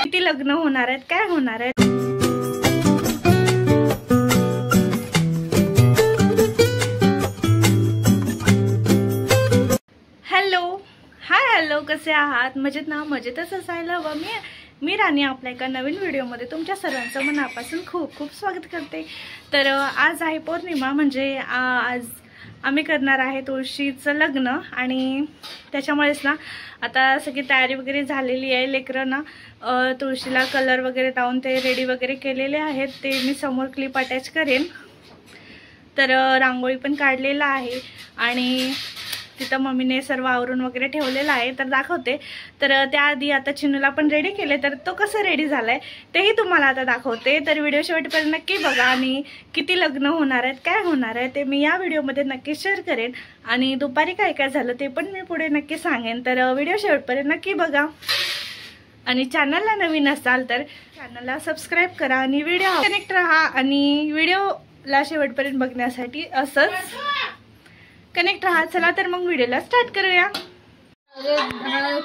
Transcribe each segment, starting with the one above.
किती लग्न होणार आहेत, काय होणार आहे? हॅलो, कसे आहात? मजेत ना? मजेतच असायला हवं. मी राणी आपल्या एका नवीन व्हिडिओमध्ये तुमच्या सर्वांचं मनापासून खूप खूप स्वागत करते. तर आज आहे पौर्णिमा, म्हणजे आज आम्ही करणार आहे तुळशीचं लग्न आणि त्याच्यामुळेच ना आता सगळी तयारी वगैरे झालेली आहे. लेकरं ना तुळशीला कलर वगैरे लावून ते रेडी वगैरे केलेले आहेत. ते मी समोर क्लिप अटॅच करेन. तर रांगोळी पण काढलेला आहे आणि तिथं मम्मीने सर्व आवरून वगैरे ठेवलेलं आहे, तर दाखवते. तर त्याआधी आता चिनूला पण रेडी केले, तर तो कसं रेडी झालाय तेही तुम्हाला आता दाखवते. तर व्हिडिओ शेवटपर्यंत नक्की बघा आणि किती लग्न होणार आहेत, काय होणार आहे ते मी या व्हिडिओमध्ये नक्की शेअर करेन आणि दुपारी काय काय झालं ते पण मी पुढे नक्की सांगेन. तर व्हिडिओ शेवटपर्यंत नक्की बघा आणि चॅनलला नवीन असाल तर चॅनलला सबस्क्राईब करा आणि व्हिडिओ कनेक्ट राहा आणि व्हिडिओला शेवटपर्यंत बघण्यासाठी असंच कनेक्ट राहा. चला तर मग व्हिडिओला स्टार्ट करूया.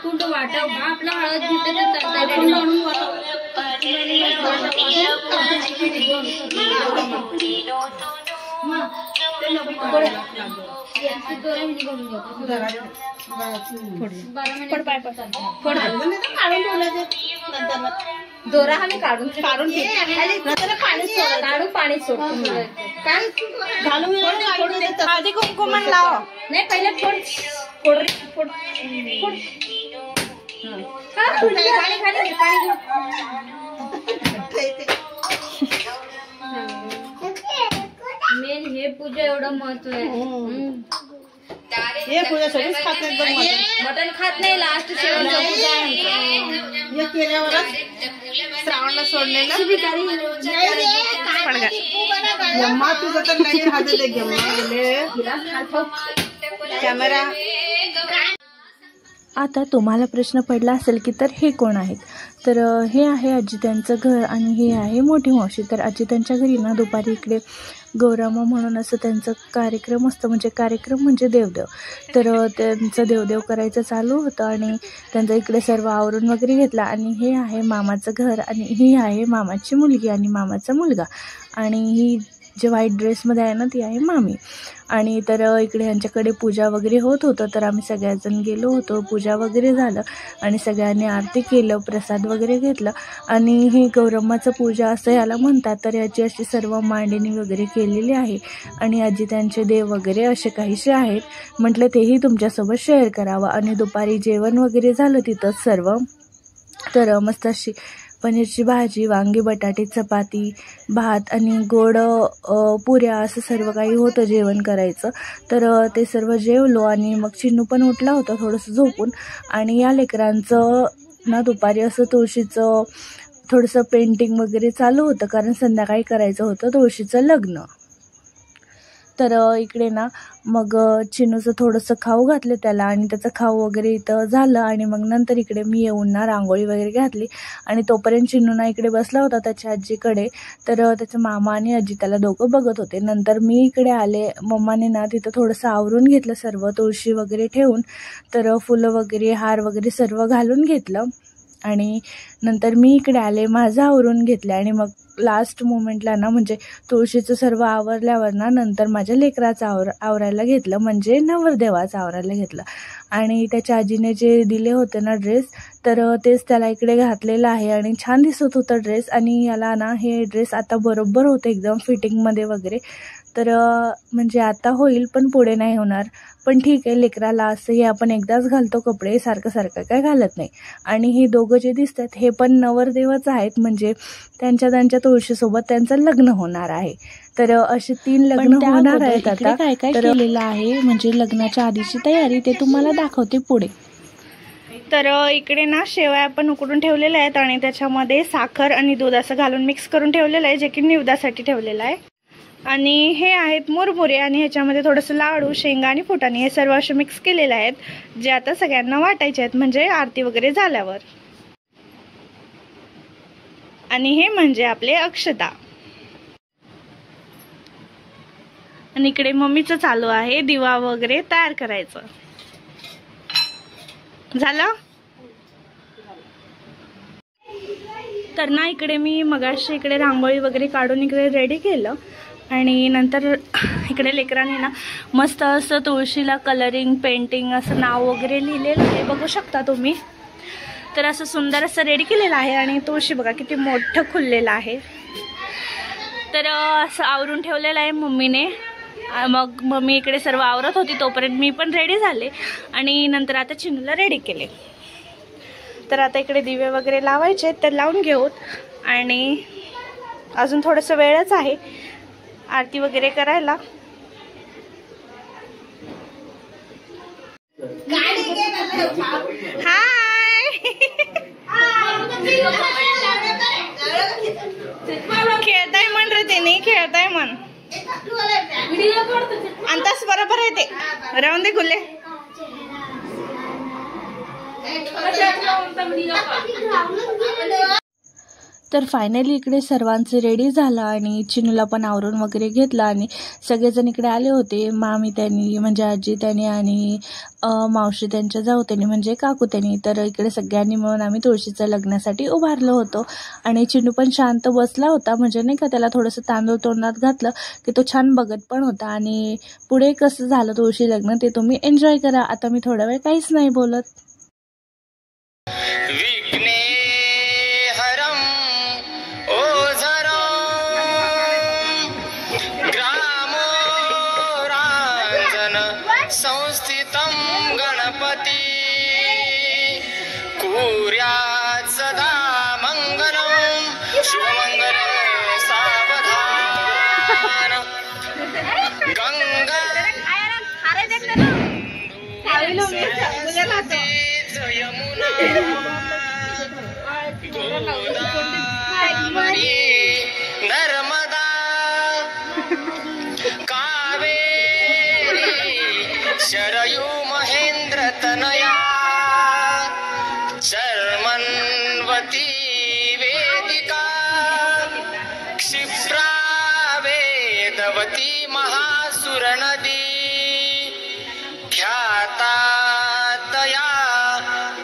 कुंड वाटव आपला हळद घेते दोरा आम्ही काढून पाणी सोडतो आधी कुंकुमन लाव. नाही पहिले मेन हे पूजा एवढं महत्व आहे. हे पूजा सगळीच खात नाही, मटन खात नाही. लास्ट शेवटचा पूजा हे केल्यावरच श्रावणला सोडलेलं तुझं तर कॅमेरा. आता तुम्हाला प्रश्न पडला असेल की तर हे कोण आहेत? तर हे आहे आजी त्यांचं घर आणि हे आहे मोठी मावशी. तर आजी त्यांच्या घरी ना दुपारी इकडे गौरामा म्हणून असं त्यांचं कार्यक्रम असतं, म्हणजे कार्यक्रम म्हणजे देवदेव. तर त्यांचं देवदेव करायचं चालू होतं आणि त्यांचं इकडे सर्व आवरून वगैरे घेतला. आणि हे आहे मामाचं घर आणि ही आहे मामाची मुलगी आणि मामाचा मुलगा आणि ही जे व्हाईट ड्रेसमध्ये आहे ना ती आहे मामी. आणि तर इकडे यांच्याकडे पूजा वगैरे होत होतं, तर आम्ही सगळ्याजण गेलो होतो. पूजा वगैरे झालं आणि सगळ्यांनी आरती केलं, प्रसाद वगैरे घेतलं आणि ही गौरम्माचं पूजा असं याला म्हणतात. तर याची अशी सर्व मांडणी वगैरे केलेली आहे आणि आजी त्यांचे देव वगैरे असे काहीसे आहेत. म्हटलं तेही तुमच्यासोबत शेअर करावं. आणि दुपारी जेवण वगैरे झालं तिथंच सर्व. तर मस्त अशी पनीरची भाजी, वांगी बटाटे, चपाती, भात आणि गोड पुऱ्या असं सर्व काही होतं जेवण करायचं. तर ते सर्व जेवलो आणि मग चिन्नू पण उठला होता थोडंसं झोपून. आणि या लेकरांचं ना दुपारी असं तुळशीचं थोडंसं पेंटिंग वगैरे चालू होतं, कारण संध्याकाळी करायचं होतं तुळशीचं लग्न. तर इकडे ना मग चिनूचं थोडंसं खाऊ घातलं त्याला आणि त्याचं खाऊ वगैरे इथं झालं. आणि मग नंतर इकडे मी येऊन ना रांगोळी वगैरे घातली आणि तोपर्यंत चिनू ना इकडे बसला होता त्याच्या आजीकडे. तर त्याचा मामा आणि आजी त्याला दोघं बघत होते. नंतर मी इकडे आले. मम्माने ना तिथं थोडंसं आवरून घेतलं सर्व, तुळशी वगैरे ठेवून. तर फुलं वगैरे हार वगैरे सर्व घालून घेतलं आणि नंतर मी इकडे आले, माझं आवरून घेतलं. आणि मग लास्ट मोमेंटला ना म्हणजे तुळशीचं सर्व आवरल्यावर ना नंतर माझ्या लेकराचं आवरायला घेतलं, म्हणजे नवरदेवाचं आवरायला घेतलं. आणि त्याच्या आजीने जे दिले होते ना ड्रेस, तर तेच त्याला इकडे घातलेलं आहे आणि छान दिसत होतं ड्रेस. आणि याला ना हे ड्रेस आता बरोबर होतं एकदम फिटिंगमध्ये वगैरे. तर म्हणजे आता होईल पण पुढे नाही होणार, पण ठीक आहे. लेकराला असंही आपण एकदाच घालतो कपडे, सारखं सारखं काय घालत नाही. आणि हे दोघं जे दिसतात हे पण नवरदेवच आहेत, म्हणजे त्यांच्या तुळशीसोबत त्यांचं लग्न होणार आहे. तर असे 3 लग्न होणार आहेत. आता काय काय केलेलं आहे म्हणजे लग्नाच्या आधीची तयारी ते तुम्हाला दाखवते पुढे. तर इकडे ना शेवया पण उकडून ठेवलेल्या आहेत आणि त्याच्यामध्ये साखर आणि दूध असं घालून मिक्स करून ठेवलेलं आहे, जे की निवेद्यासाठी ठेवलेलं आहे. आणि हे आहेत मुरमुरे आणि ह्याच्यामध्ये थोडंसं लाडू, शेंगा आणि फुटाणे हे सर्व असे मिक्स केलेले आहेत, जे आता सगळ्यांना वाटायचे आहेत म्हणजे आरती वगैरे झाल्यावर. आणि हे म्हणजे आपले अक्षता. आणि इकडे मम्मीचं चालू आहे दिवा वगैरे तयार करायचं. झालं. तर ना इकडे मी मगाशी इकडे रांगोळी वगैरे काढून इकडे रेडी केलं आणि नंतर इकडे लेकरांनी ना मस्त असं तुळशीला कलरिंग पेंटिंग असं नाव वगैरे लिहिलेलं आहे, बघू शकता तुम्ही. तर असं सुंदर असं रेडी केलेलं आहे आणि तुळशी बघा किती मोठं खुललेलं आहे. तर असं आवरून ठेवलेलं आहे मम्मीने. मग मम्मी इकडे सर्व आवरत होती तोपर्यंत मी पण रेडी झाले आणि नंतर आता चिनूला रेडी केले. तर आता इकडे दिवे वगैरे लावायचे तर लावून घेऊत आणि अजून थोडंसं वेळच आहे आरती वगैरे करायला. हाय खेळताय म्हण रे ते, नाही खेळताय म्हण अंतास बरोबर आहे ते. राहून दे खुले. तर फायनली इकडे सर्वांचे रेडी झालं आणि चिनूला पण आवरून वगैरे घेतलं आणि सगळेजण इकडे आले होते. मामी त्यांनी म्हणजे आजी त्यांनी आणि मावशी त्यांच्या जाऊ त्यांनी म्हणजे काकू त्यांनी. तर इकडे सगळ्यांनी मिळून आम्ही तुळशीचं लग्नासाठी उभारलं होतं आणि चिनू पण शांत बसला होता, म्हणजे नाही का त्याला थोडंसं तांदूळ तोंडात घातलं की तो छान बघत पण होता. आणि पुढे कसं झालं तुळशी लग्न ते तुम्ही एन्जॉय करा. आता मी थोडा वेळ काहीच नाही बोलत. संस्थितं गणपती कुर्यात् सदा मंगलं शुभमंगलं सावधान गंगा यमुना गोदावरी नर्मदा शरयू महेंद्र तनया शर्मन्वती वेदिका क्षिप्रा वेदवती महासुर नदी ख्याता तया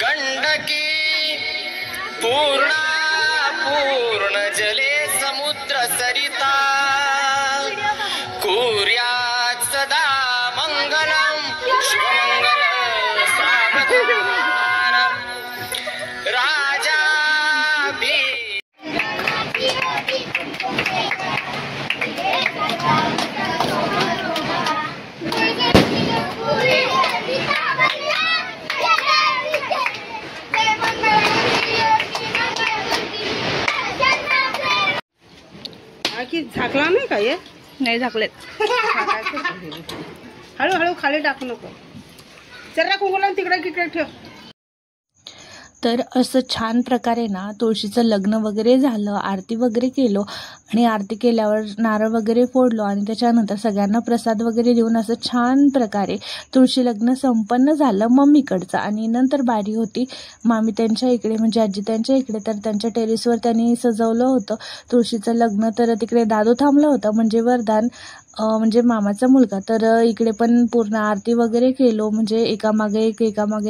गंडकी पूर्णा पूर्ण जले समुद्र सरिता कुर्यात् सदा मंगलम शुभमंगल सावधान राजा भी. झाकला नाही का हे? नाही झाकलेत. हळूहळू खाली टाकू नको. जरा कुंकू तिकडे तिकडे ठेव. तर असं छान प्रकारे ना तुळशीचं लग्न वगैरे झालं, आरती वगैरे केलो आणि आरती केल्यावर नारळ वगैरे फोडलो आणि त्याच्यानंतर सगळ्यांना प्रसाद वगैरे देऊन असं छान प्रकारे तुळशी लग्न संपन्न झालं मम्मीकडचं. आणि नंतर बारी होती मामी त्यांच्या इकडे म्हणजे आजी त्यांच्या इकडे. तर त्यांच्या टेरेसवर त्यांनी सजवलं होतं तुळशीचं लग्न. तर तिकडे दादू थांबला होता म्हणजे वरदान म्हणजे मामाचा मुलगा. तर इकडे पण पूर्ण आरती वगैरे केलो म्हणजे एकामागे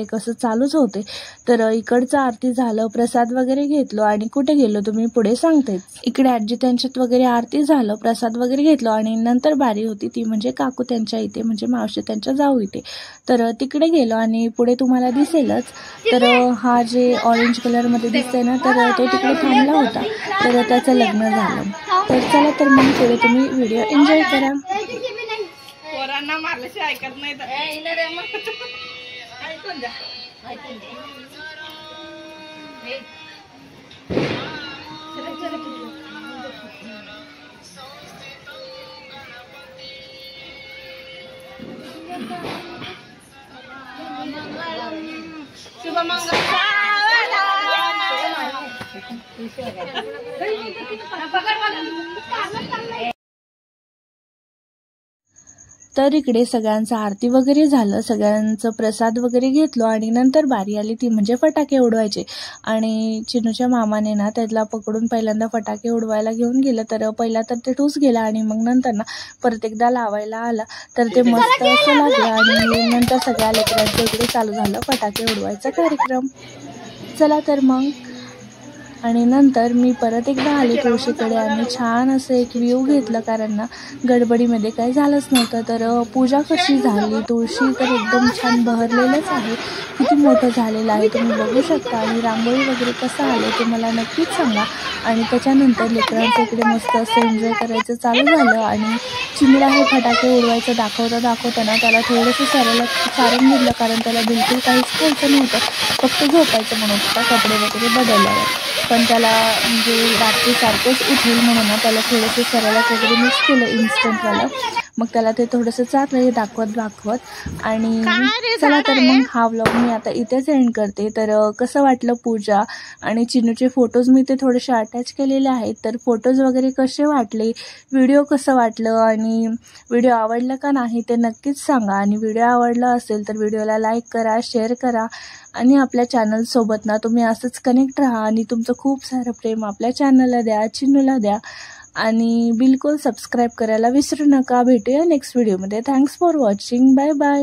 एक असं चालूच होते. तर इकडचं आरती झालं, प्रसाद वगैरे घेतलो आणि कुठे गेलो तुम्ही पुढे सांगते. इकडे आजी त्यांच्यात वगैरे आरती झालं, प्रसाद वगैरे घेतलो आणि नंतर बारी होती ती म्हणजे काकू त्यांच्या इथे म्हणजे मावशी त्यांच्या जाऊ इथे. तर तिकडे गेलो आणि पुढे तुम्हाला दिसेलच. तर हा जे ऑरेंज कलरमध्ये दिसतंय ना तर तो तिकडे थांबला होता. तर त्याचं लग्न झालं. तर चला तर मग पुढे तुम्ही व्हिडिओ एन्जॉय करा. पोरांना मारल्याशिवाय ऐकत नाही. तर इकडे सगळ्यांचं आरती वगैरे झालं, सगळ्यांचं प्रसाद वगैरे घेतलो आणि नंतर बारी आली ती म्हणजे फटाके उडवायचे. आणि चिनूच्या मामाने ना त्याला पकडून पहिल्यांदा फटाके उडवायला घेऊन गेलं. तर पहिला तर ते ठूस गेला आणि मग नंतर ना परत एकदा लावायला आला तर ते मस्त असं लागलं. आणि नंतर सगळ्या लेकरांच्या इकडे चालू झालं फटाके उडवायचा कार्यक्रम. चला तर मग आणि नंतर मी परत एकदा आले तुळशीकडे आणि छान असं एक व्ह्यू घेतलं, कारण ना गडबडीमध्ये काही झालंच नव्हतं. तर पूजा कशी झाली, तुळशी तर एकदम छान बहरलेलंच आहे, किती मोठं झालेलं आहे तुम्ही बघू शकता. आणि रांगोळी वगैरे कसं आलं ते मला नक्कीच सांगा. आणि त्याच्यानंतर लेकरांचं इकडे मस्त असं एन्जॉय करायचं चालू झालं. आणि चिमूला हे फटाके उडवायचं दाखवताना त्याला थोडंसं सारून घेतलं, कारण त्याला बिलकुल काहीच खायचं नव्हतं, फक्त झोपायचं म्हणत होता कपडे वगैरे बदलल्यावर. पण त्याला म्हणजे रात्री सारखंच उठेल म्हणून ना त्याला थोडंसं सरलाक वगैरे मिक्स केलं इन्स्टंटवालं. मग त्याला ते थोडंसं चाललं हे दाखवत. आणि चला तर मग हा व्लॉग मी आता इथेच एंड करते. तर कसं वाटलं पूजा आणि चिनूचे फोटोज मी ते थोडेसे अटॅच केलेले आहेत. तर फोटोज वगैरे कसे वाटले, व्हिडिओ कसं वाटलं आणि व्हिडिओ आवडलं का नाही ते नक्कीच सांगा. आणि व्हिडिओ आवडला असेल तर व्हिडिओला लाईक करा, शेअर करा आणि आपल्या चॅनलसोबत ना तुम्ही असंच कनेक्ट राहा आणि तुमचं खूप सारं प्रेम आपल्या चॅनलला द्या, चिनूला द्या आणि बिलकुल सबस्क्राईब करायला विसरू नका. भेटूया नेक्स्ट व्हिडिओमध्ये. Thanks for watching. Bye bye.